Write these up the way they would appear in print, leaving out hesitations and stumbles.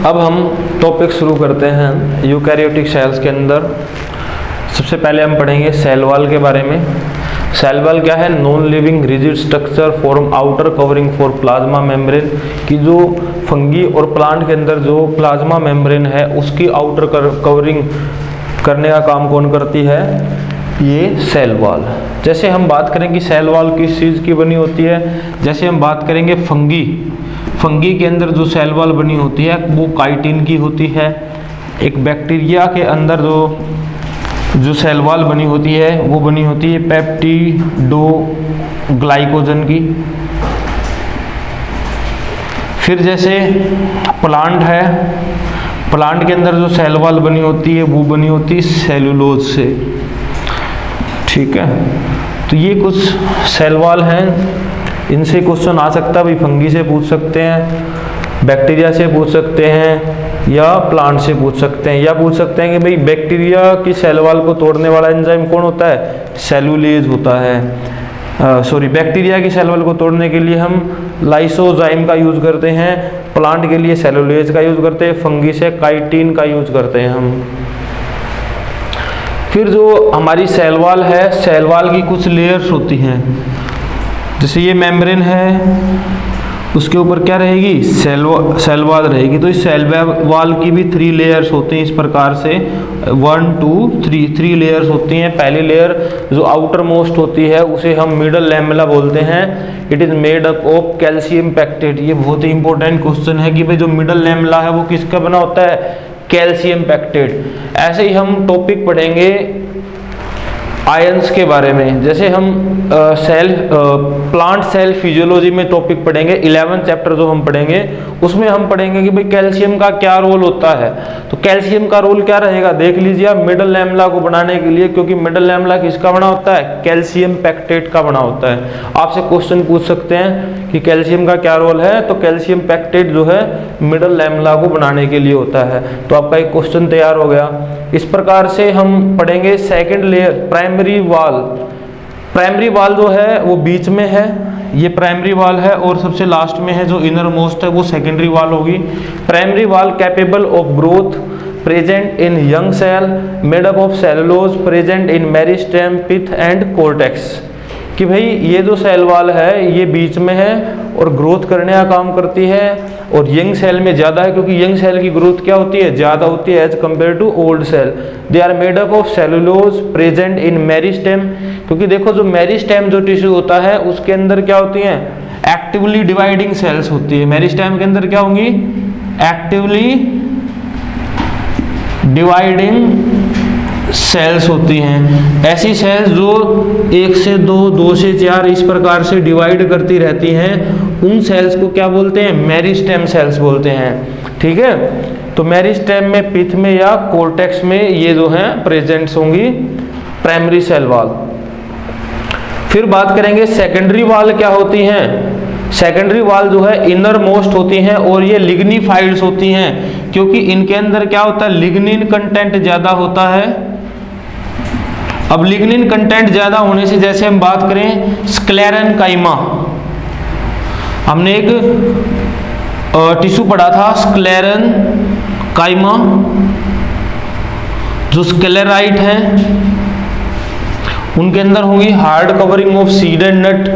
अब हम टॉपिक शुरू करते हैं यूकैरियोटिक सेल्स के अंदर। सबसे पहले हम पढ़ेंगे सेल वॉल के बारे में। सेल वॉल क्या है? Non living rigid structure form outer covering for plasma membrane, की जो फंगी और प्लांट के अंदर जो प्लाज्मा मेम्ब्रेन है उसकी आउटर कवरिंग करने का काम कौन करती है? ये सेल वॉल। जैसे हम बात करेंगे सेल वॉल किस चीज़ की बनी होती है, जैसे हम बात करेंगे फंगी के अंदर जो सेल वॉल बनी होती है वो काइटिन की होती है। एक बैक्टीरिया के अंदर जो सेल वॉल बनी होती है वो बनी होती है पेप्टिडोग्लाइकोजन की। फिर जैसे प्लांट है, प्लांट के अंदर जो सेल वॉल बनी होती है वो बनी होती है सेलुलोज से। ठीक है, तो ये कुछ सेल वॉल हैं, इनसे क्वेश्चन आ सकता है भाई। फंगी से पूछ सकते हैं, बैक्टीरिया से पूछ सकते हैं, या प्लांट से पूछ सकते हैं, या पूछ सकते हैं कि भाई बैक्टीरिया की सेल वॉल को तोड़ने वाला एंजाइम कौन होता है? सेलुलेज होता है। बैक्टीरिया की सेल वॉल को तोड़ने के लिए हम लाइसोजाइम का यूज करते हैं, प्लांट के लिए सेलुलेज का यूज करते हैं, फंगी से काइटिन का यूज करते हैं हम। फिर जो हमारी सेल वॉल है, सेल वॉल की कुछ लेयर्स होती हैं। जैसे ये मेम्ब्रेन है, उसके ऊपर क्या रहेगी? सेल वॉल रहेगी। तो इस सेल वॉल की भी 3 लेयर्स होती हैं इस प्रकार से, 1 2 3 लेयर्स होती हैं। पहली लेयर जो आउटर मोस्ट होती है उसे हम मिडल लैमेला बोलते हैं। It is made up of calcium pectate. ये बहुत ही इंपॉर्टेंट क्वेश्चन है कि भाई जो मिडल लैमेला है वो किसका बना होता है? Calcium pectate. ऐसे ही हम टॉपिक पढ़ेंगे आयंस के बारे में। जैसे हम प्लांट सेल फिजियोलॉजी में टॉपिक पढ़ेंगे, 11th चैप्टर जो हम पढ़ेंगे उसमें हम पढ़ेंगे कि भाई कैल्शियम का क्या रोल होता है। तो कैल्शियम का रोल क्या रहेगा देख लीजिए आप, मिडल लैमेला को बनाने के लिए, क्योंकि मिडल लैमेला किसका बना होता है? कैल्शियम पैक्टेट का बना होता है। आपसे क्वेश्चन पूछ सकते हैं कि कैल्शियम का क्या रोल है, तो कैल्शियम पैक्टेट जो है मिडल लैमेला को बनाने के लिए होता है। तो आपका एक क्वेश्चन तैयार हो गया। इस प्रकार से हम पढ़ेंगे second layer primary wall. Primary wall जो है वो बीच में है, ये प्राइमरी वॉल है, और सबसे लास्ट में है जो इनर मोस्ट है वो सेकेंडरी वॉल होगी। Primary wall capable of growth, present in young cell, made up of cellulose, present in meristem, pith and cortex. कि भाई ये जो सेल वॉल है ये बीच में है और ग्रोथ करने का काम करती है, और यंग सेल में ज़्यादा है क्योंकि यंग सेल की ग्रोथ क्या होती है? ज़्यादा होती है as compare to old cell. They are made up of cellulose, present in meristem. क्योंकि देखो जो मेरिस्टेम जो टिश्यू होता है उसके अंदर क्या होती हैं? एक्टिवली डिवाइडिंग सेल्स होती है। मेरिस्टेम के अंदर क्या होंगी? एक्टिवली डिवाइडिंग सेल्स होती हैं। ऐसी सेल्स जो 1 से 2, 2 से 4 इस प्रकार से डिवाइड करती रहती हैं, उन सेल्स को क्या बोलते हैं? मेरिस्टेम सेल्स बोलते हैं। ठीक है, तो मेरिस्टेम में, पिथ में या कोर्टेक्स में ये जो हैं प्रेजेंट्स होंगी प्राइमरी सेल वॉल। फिर बात करेंगे सेकेंडरी वॉल क्या होती हैं। सेकेंडरी वॉल जो है इनर मोस्ट होती हैं और ये लिग्निफाइड्स होती हैं, क्योंकि इनके अंदर क्या होता है? लिग्निन कंटेंट ज्यादा होता है। अब लिग्निन कंटेंट ज्यादा होने से, जैसे हम बात करें स्क्लेरेनकाइमा, हमने एक टिश्यू पढ़ा था स्क्लेरेनकाइमा, जो स्क्लेराइट हैं उनके अंदर होंगी hard covering of seed and nut,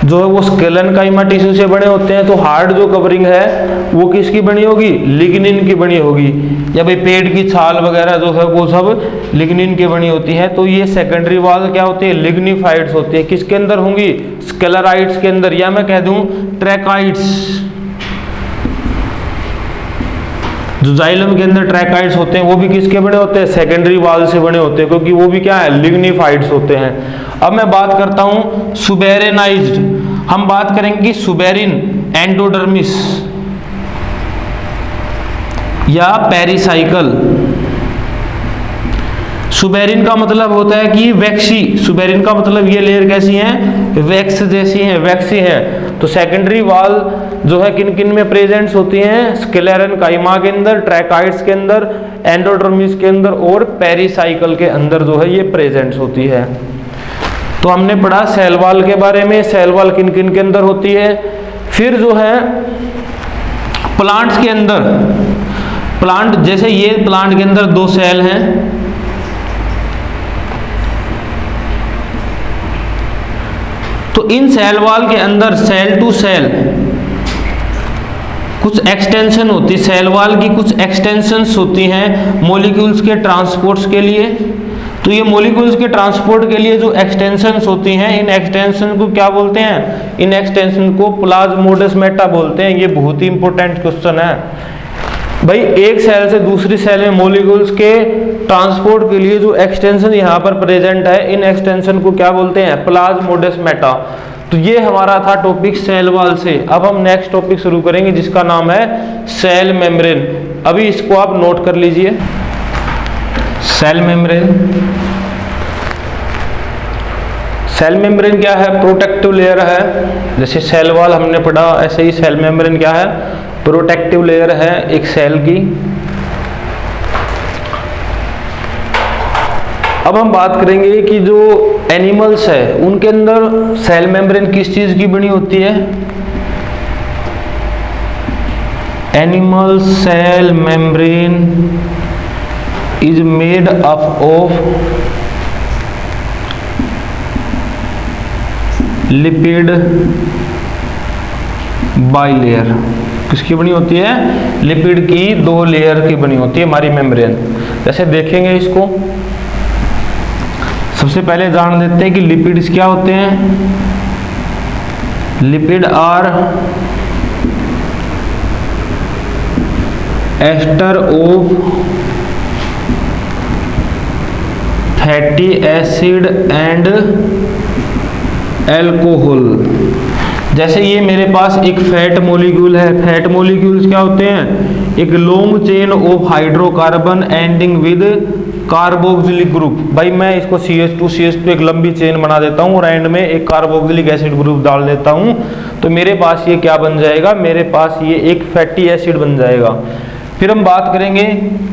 जो है वो स्क्लेरेनकाइमा टिश्यू से बने होते हैं। तो हार्ड जो कवरिंग है वो किसकी बनी होगी? लिग्निन की बनी होगी। या भाई पेड़ की छाल वगैरह जो है वो सब लिग्निन की बनी होती है। तो ये सेकेंडरी वॉल क्या होती है? लिग्निफाइड्स होती है। किसके अंदर होंगी? स्क्लेराइट्स के अंदर, या मैं कह दूं ट्रैकाइड्स। जो जाइलम के अंदर ट्रैकाइड्स होते हैं वो भी किसके बने होते हैं? सेकेंडरी वॉल से बने होते हैं, क्योंकि वो भी क्या है? लिग्निफाइड्स होते हैं। अब मैं बात करता हूं सुबेरेनाइज्ड। हम बात करेंगे सुबेरिन एंडोडर्मिस या पेरिसाइकल। सुबेरिन का मतलब होता है कि वैक्सी। सुबेरिन का मतलब ये लेयर कैसी है? वैक्स जैसी है, वैक्सी है। तो सेकेंडरी वॉल जो है किन किन में प्रेजेंट्स होती हैं? स्क्लेरेनकाइमा के अंदर, ट्रैकाइड्स के अंदर, एंडोडर्मिस के अंदर और पेरिसाइकल के अंदर जो है ये प्रेजेंट्स होती है। तो हमने पढ़ा सेल वॉल के बारे में, सेल वॉल किन किन के अंदर होती है। फिर जो है प्लांट्स के अंदर, प्लांट जैसे ये प्लांट के अंदर 2 सेल हैं, तो इन सेल वॉल के अंदर सेल टू सेल कुछ एक्सटेंशन होती है, सेल वॉल की कुछ एक्सटेंशंस होती हैं मॉलिक्यूल्स के ट्रांसपोर्ट्स के लिए। तो ये मॉलिक्यूल्स के ट्रांसपोर्ट के लिए जो एक्सटेंशंस होती हैं, इन एक्सटेंशन को क्या बोलते हैं? इन एक्सटेंशन को प्लाज्मोडेस्माटा बोलते हैं। ये बहुत ही इंपॉर्टेंट क्वेश्चन है भाई। एक सेल से दूसरी सेल में मॉलिक्यूल्स के ट्रांसपोर्ट के लिए जो एक्सटेंशन यहाँ पर प्रेजेंट है, इन एक्सटेंशन को क्या बोलते हैं? प्लाज्मोडेस्माटा। तो ये हमारा था टॉपिक सेल वॉल से। अब हम नेक्स्ट टॉपिक शुरू करेंगे जिसका नाम है सेल मेम्ब्रेन। अभी इसको आप नोट कर लीजिए, सेल मेम्ब्रेन। सेल मेम्ब्रेन क्या है? प्रोटेक्टिव लेयर है। जैसे सेल वॉल हमने पढ़ा, ऐसे ही सेल मेम्ब्रेन क्या है? प्रोटेक्टिव लेयर है एक सेल की। अब हम बात करेंगे कि जो एनिमल्स है उनके अंदर सेल मेम्ब्रेन किस चीज की बनी होती है? Animal cell membrane is made up of lipid bilayer. किसकी बनी होती है? लिपिड की 2 लेयर की बनी होती है हमारी मेम्ब्रेन। जैसे देखेंगे इसको, सबसे पहले जान लेते हैं कि लिपिड्स क्या होते हैं। Lipid are ester of fatty acid and alcohol. जैसे ये मेरे पास एक फैट मॉलिक्यूल है। फैट मॉलिक्यूल्स क्या होते हैं? एक long chain of hydrocarbon ending with carboxylic group. भाई मैं इसको CH2 एक लंबी चेन बना देता हूँ और एंड में एक कार्बोक्सिलिक एसिड ग्रुप डाल देता हूँ, तो मेरे पास ये क्या बन जाएगा? मेरे पास ये एक फैटी एसिड बन जाएगा। फिर हम बात करेंगे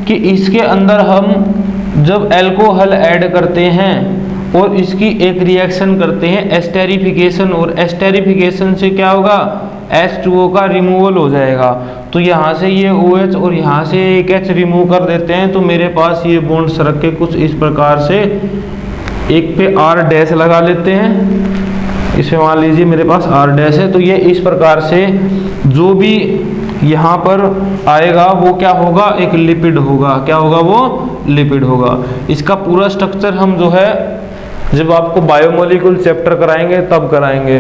कि इसके अंदर हम जब अल्कोहल ऐड करते हैं और इसकी एक रिएक्शन करते हैं एस्टेरिफिकेशन, और एस्टेरिफिकेशन से क्या होगा? H2O का रिमूवल हो जाएगा। तो यहाँ से ये OH और यहाँ से एक H रिमूव कर देते हैं, तो मेरे पास ये बॉन्ड सरक के कुछ इस प्रकार से एक पे R डैश लगा लेते हैं। इसे मान लीजिए मेरे पास R डैश है, तो ये इस प्रकार से जो भी यहाँ पर आएगा वो क्या होगा? एक लिपिड होगा। क्या होगा? वो लिपिड होगा। इसका पूरा स्ट्रक्चर हम जो है जब आपको बायोमोलिक्यूल चैप्टर कराएंगे तब कराएंगे।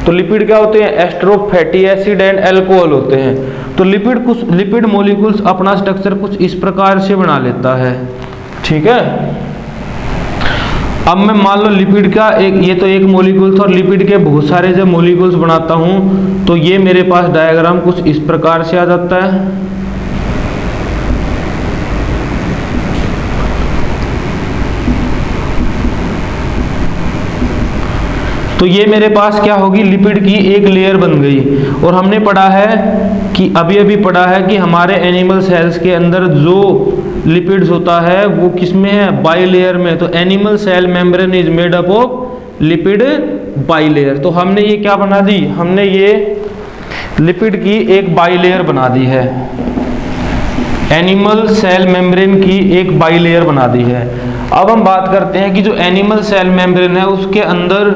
तो लिपिड क्या होते हैं? Ester of fatty acid and alcohol होते हैं। तो लिपिड मॉलिक्यूल्स अपना स्ट्रक्चर कुछ इस प्रकार से बना लेता है। ठीक है। अब मैं मान लो लिपिड का ये तो एक मॉलिक्यूल था और लिपिड के बहुत सारे जब मॉलिक्यूल्स बनाता हूं तो ये मेरे पास डायग्राम कुछ इस प्रकार से आ जाता है। तो ये मेरे पास क्या होगी? लिपिड की एक लेयर बन गई। और हमने पढ़ा है कि अभी पढ़ा है कि हमारे एनिमल सेल्स के अंदर जो लिपिड्स होता है वो किस में है? बाइलेयर में। तो animal cell membrane is made up of lipid bilayer. तो हमने ये क्या बना दी? हमने ये लिपिड की एक बाइलेयर बना दी है। एनिमल सेल मेम्ब्रेन की एक बाइलेयर बना दी है। अब हम बात करते हैं कि जो एनिमल सेल मेम्ब्रेन है उसके अंदर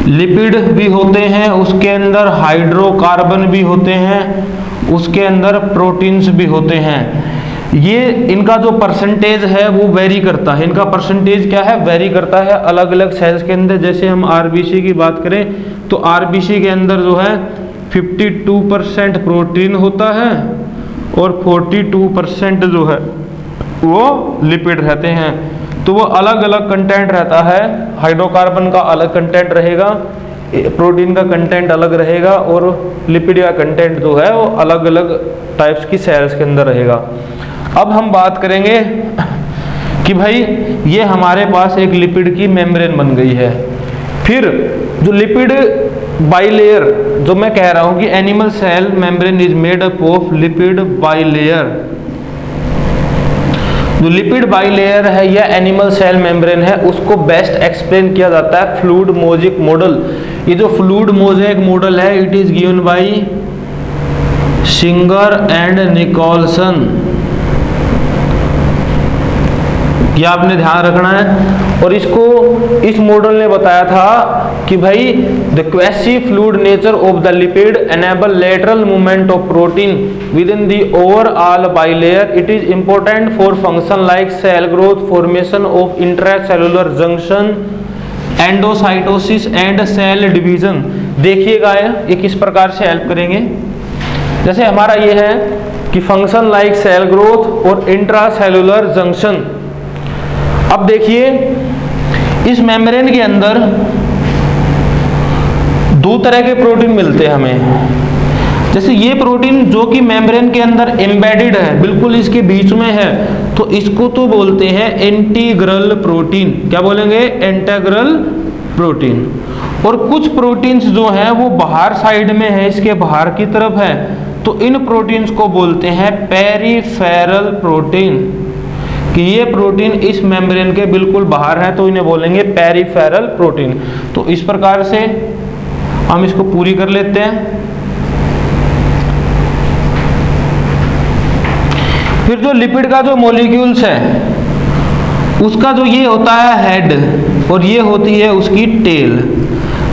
लिपिड भी होते हैं, उसके अंदर हाइड्रोकार्बन भी होते हैं, उसके अंदर प्रोटीन्स भी होते हैं। ये इनका जो परसेंटेज है वो वेरी करता है। इनका परसेंटेज क्या है? वेरी करता है अलग अलग सेल्स के अंदर। जैसे हम आरबीसी की बात करें तो आरबीसी के अंदर जो है 52% प्रोटीन होता है और 42% जो है वो लिपिड रहते हैं। तो वो अलग अलग कंटेंट रहता है। हाइड्रोकार्बन का अलग कंटेंट रहेगा, प्रोटीन का कंटेंट अलग रहेगा और लिपिड का कंटेंट जो है वो अलग अलग टाइप्स की सेल्स के अंदर रहेगा। अब हम बात करेंगे कि भाई ये हमारे पास एक लिपिड की मेम्ब्रेन बन गई है। फिर जो लिपिड बाइलेयर जो मैं कह रहा हूं कि animal cell membrane is made up of lipid bilayer. जो लिपिड बाइलेयर है या एनिमल सेल मेम्ब्रेन है उसको बेस्ट एक्सप्लेन किया जाता है फ्लूइड मोजेक मॉडल। ये जो फ्लूइड मोजेक मॉडल है it is given by Singer and Nicolson, यह आपने ध्यान रखना है। और इसको इस मॉडल ने बताया था कि भाई the quasi fluid nature of the lipid enable lateral movement of protein within the overall bilayer. It is important for function like cell growth, formation of intracellular junction, endocytosis and cell division. देखिएगा ये किस प्रकार से help करेंगे। जैसे हमारा ये है कि फंक्शन लाइक सेल ग्रोथ और इंट्रासेलुलर जंक्शन। अब देखिए इस मेम्ब्रेन के अंदर दो तरह के प्रोटीन मिलते हैं हमें। जैसे ये प्रोटीन जो कि मेम्ब्रेन के अंदर एम्बेडेड है, बिल्कुल इसके बीच में है, तो इसको तो बोलते हैं इंटीग्रल प्रोटीन। क्या बोलेंगे? Integral protein. और कुछ प्रोटीन्स जो हैं वो बाहर साइड में है, इसके बाहर की तरफ है, तो इन प्रोटीन्स को बोलते हैं पेरिफेरल प्रोटीन। कि ये प्रोटीन इस मेम्ब्रेन के बिल्कुल बाहर है तो इन्हें बोलेंगे पेरिफेरल प्रोटीन। तो इस प्रकार से हम इसको पूरी कर लेते हैं। फिर जो लिपिड का जो मॉलिक्यूल्स है उसका जो ये होता है हेड और ये होती है उसकी टेल।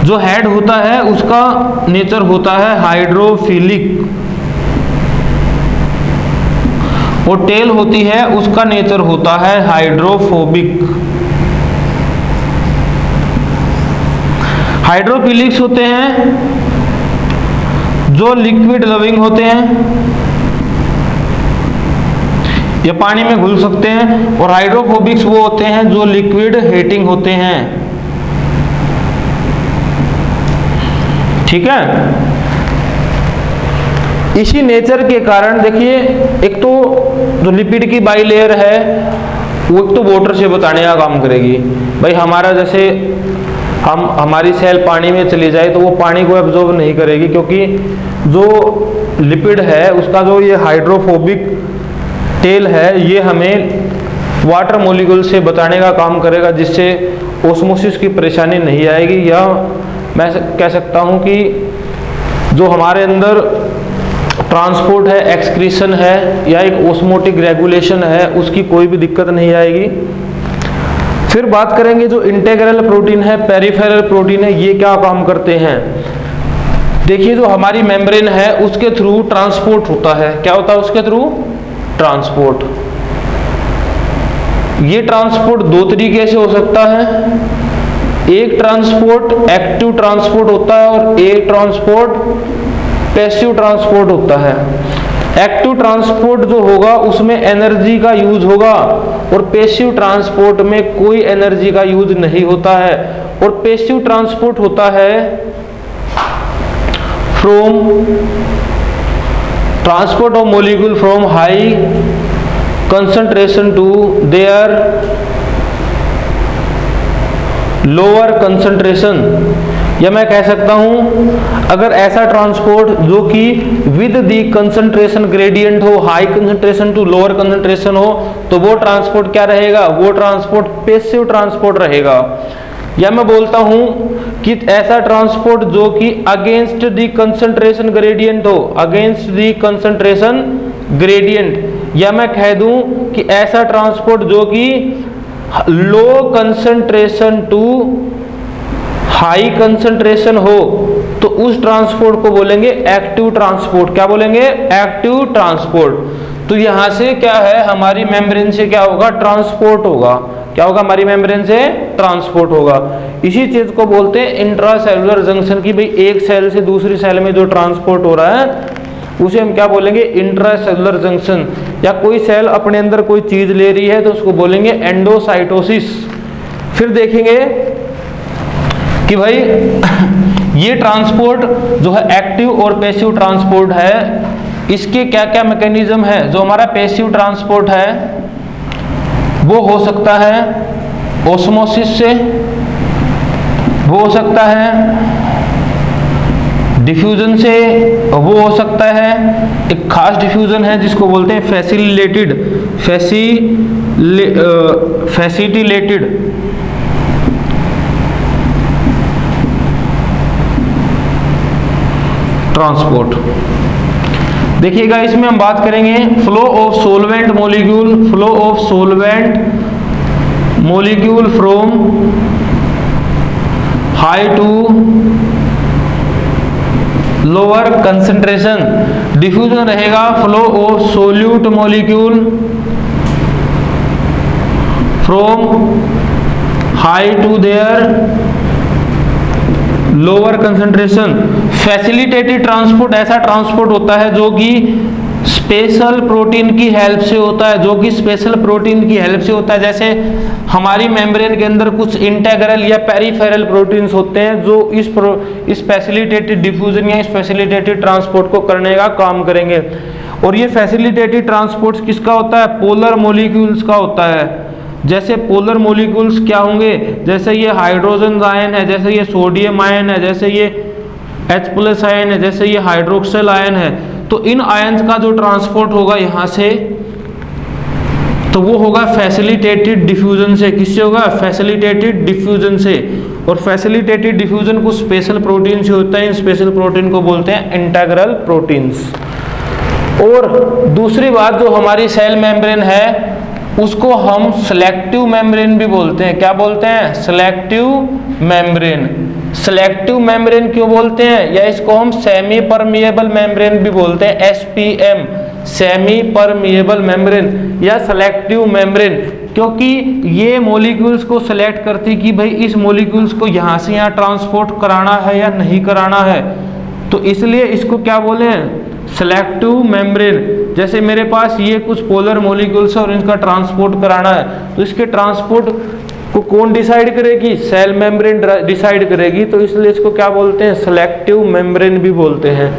जो हेड होता है उसका नेचर होता है हाइड्रोफिलिक और टेल होती है उसका नेचर होता है हाइड्रोफोबिक। हाइड्रोफिलिक्स होते हैं जो लिक्विड लविंग होते हैं, ये पानी में घुल सकते हैं, और हाइड्रोफोबिक्स वो होते हैं जो लिक्विड हेटिंग होते हैं। ठीक है। इसी नेचर के कारण देखिए, एक तो जो लिपिड की बाइलेयर है वो एक तो वाटर से बचाने का काम करेगी। भाई हमारा जैसे हमारी सेल पानी में चली जाए तो वो पानी को एब्जॉर्ब नहीं करेगी, क्योंकि जो लिपिड है उसका जो ये हाइड्रोफोबिक टेल है ये हमें वाटर मॉलिक्यूल से बचाने का काम करेगा, जिससे ओस्मोसिस की परेशानी नहीं आएगी। या मैं कह सकता हूँ कि जो हमारे अंदर ट्रांसपोर्ट है, एक्सक्रीशन है या एक ओस्मोटिक रेगुलेशन है, उसकी कोई भी दिक्कत नहीं आएगी। फिर बात करेंगे जो इंटीग्रल प्रोटीन है, पेरिफेरल प्रोटीन है, ये क्या काम करते हैं। देखिए जो हमारी मेम्ब्रेन है उसके थ्रू ट्रांसपोर्ट होता है। क्या होता है उसके थ्रू? ट्रांसपोर्ट। ये ट्रांसपोर्ट दो तरीके से हो सकता है। एक ट्रांसपोर्ट एक्टिव ट्रांसपोर्ट होता है और एक ट्रांसपोर्ट पैसिव ट्रांसपोर्ट होता है। एक्टिव ट्रांसपोर्ट जो होगा उसमें एनर्जी का यूज होगा और पैसिव ट्रांसपोर्ट में कोई एनर्जी का यूज नहीं होता है। और पैसिव ट्रांसपोर्ट होता है from transport of molecule from high concentration to their lower concentration. या मैं कह सकता हूं अगर ऐसा ट्रांसपोर्ट जो कि विद दी कंसंट्रेशन ग्रेडियंट हो, high concentration to lower concentration हो, तो वो ट्रांसपोर्ट क्या रहेगा? वो ट्रांसपोर्ट पैसिव ट्रांसपोर्ट रहेगा। या मैं बोलता हूं कि ऐसा ट्रांसपोर्ट जो कि अगेंस्ट दी कंसंट्रेशन ग्रेडियंट हो, अगेंस्ट दी कंसंट्रेशन ग्रेडियंट। या मैं कह दूं कि ऐसा ट्रांसपोर्ट जो कि low concentration to high concentration हो, तो उस ट्रांसपोर्ट को बोलेंगे एक्टिव ट्रांसपोर्ट। क्या बोलेंगे? Active transport. तो यहां से क्या है, हमारी मेम्ब्रेन से क्या होगा? ट्रांसपोर्ट होगा। क्या होगा? हमारी मेम्ब्रेन से ट्रांसपोर्ट होगा। इसी चीज को बोलते हैं इंट्रासेलुलर जंक्शन की। भाई एक सेल से दूसरी सेल में जो ट्रांसपोर्ट हो रहा है उसे हम क्या बोलेंगे? Intracellular junction. या कोई सेल अपने अंदर कोई चीज ले रही है तो उसको बोलेंगे एंडोसाइटोसिस। फिर देखेंगे कि भाई ये ट्रांसपोर्ट जो है एक्टिव और पैसिव ट्रांसपोर्ट है, इसके क्या क्या मैकेनिज्म है। जो हमारा पैसिव ट्रांसपोर्ट है वो हो सकता है ओस्मोसिस से, वो हो सकता है डिफ्यूजन से, वो हो सकता है एक खास डिफ्यूजन है जिसको बोलते हैं फैसिटिलेटेड ट्रांसपोर्ट। देखिएगा इसमें हम बात करेंगे flow of solvent molecule, flow of solvent molecule from high to lower concentration. Diffusion रहेगा flow of solute molecule from high to their lower concentration. Facilitated transport ऐसा ट्रांसपोर्ट होता है जो कि स्पेशल प्रोटीन की हेल्प से होता है, जो कि स्पेशल प्रोटीन की हेल्प से होता है। जैसे हमारी मेम्ब्रेन के अंदर कुछ इंटेग्रल या पेरिफेरल प्रोटीन्स होते हैं जो इस फैसिलिटेटेड डिफ्यूजन या इस फैसिलिटेटेड ट्रांसपोर्ट को करने का काम करेंगे। और ये फैसिलिटेटेड ट्रांसपोर्ट किसका होता है? पोलर मॉलिक्यूल्स का होता है। जैसे पोलर मॉलिक्यूल्स क्या होंगे? जैसे ये हाइड्रोजन आयन है, जैसे ये सोडियम आयन है, जैसे ये H+ आयन है, जैसे ये हाइड्रोक्सिल आयन है। तो इन आयन्स का जो ट्रांसपोर्ट होगा यहाँ से, तो वो होगा फैसिलिटेटेड डिफ्यूजन से। किससे होगा? फैसिलिटेटेड डिफ्यूजन से। और फैसिलिटेटेड डिफ्यूजन कुछ स्पेशल प्रोटीन से होता है। इन स्पेशल प्रोटीन को बोलते हैं इंटीग्रल प्रोटीन्स। और दूसरी बात, जो हमारी सेल मेम्ब्रेन है उसको हम सिलेक्टिव मेम्ब्रेन भी बोलते हैं। क्या बोलते हैं? Selective membrane. सिलेक्टिव मेम्ब्रेन क्यों बोलते हैं? या इसको हम सेमी परमिएबल मेम्ब्रेन भी बोलते हैं, SPM, सेमी परमिएबल मेम्ब्रेन या सिलेक्टिव मेम्ब्रेन, क्योंकि ये मॉलिक्यूल्स को सिलेक्ट करती कि भाई इस मॉलिक्यूल्स को यहाँ से यहाँ ट्रांसपोर्ट कराना है या नहीं कराना है। तो इसलिए इसको क्या बोले हैं? Selective membrane. जैसे मेरे पास ये कुछ पोलर मॉलिक्यूल्स है और इनका ट्रांसपोर्ट कराना है, तो इसके ट्रांसपोर्ट को कौन डिसाइड करेगी? सेल मेम्ब्रेन डिसाइड करेगी। तो इसलिए इसको क्या बोलते हैं? सिलेक्टिव मेम्ब्रेन भी बोलते हैं।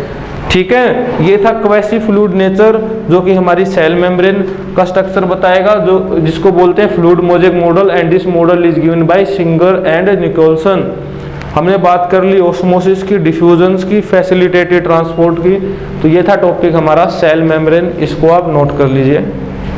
ठीक है, ये था क्वेसी फ्लूइड नेचर, जो कि हमारी सेल मेम्ब्रेन का स्ट्रक्चर बताएगा, जो जिसको बोलते हैं fluid mosaic model. And this model is given by Singer and Nicolson. हमने बात कर ली ऑस्मोसिस की, डिफ्यूजन्स की, फैसिलिटेटेड ट्रांसपोर्ट की। तो ये था टॉपिक हमारा सेल मेम्ब्रेन, इसको आप नोट कर लीजिए।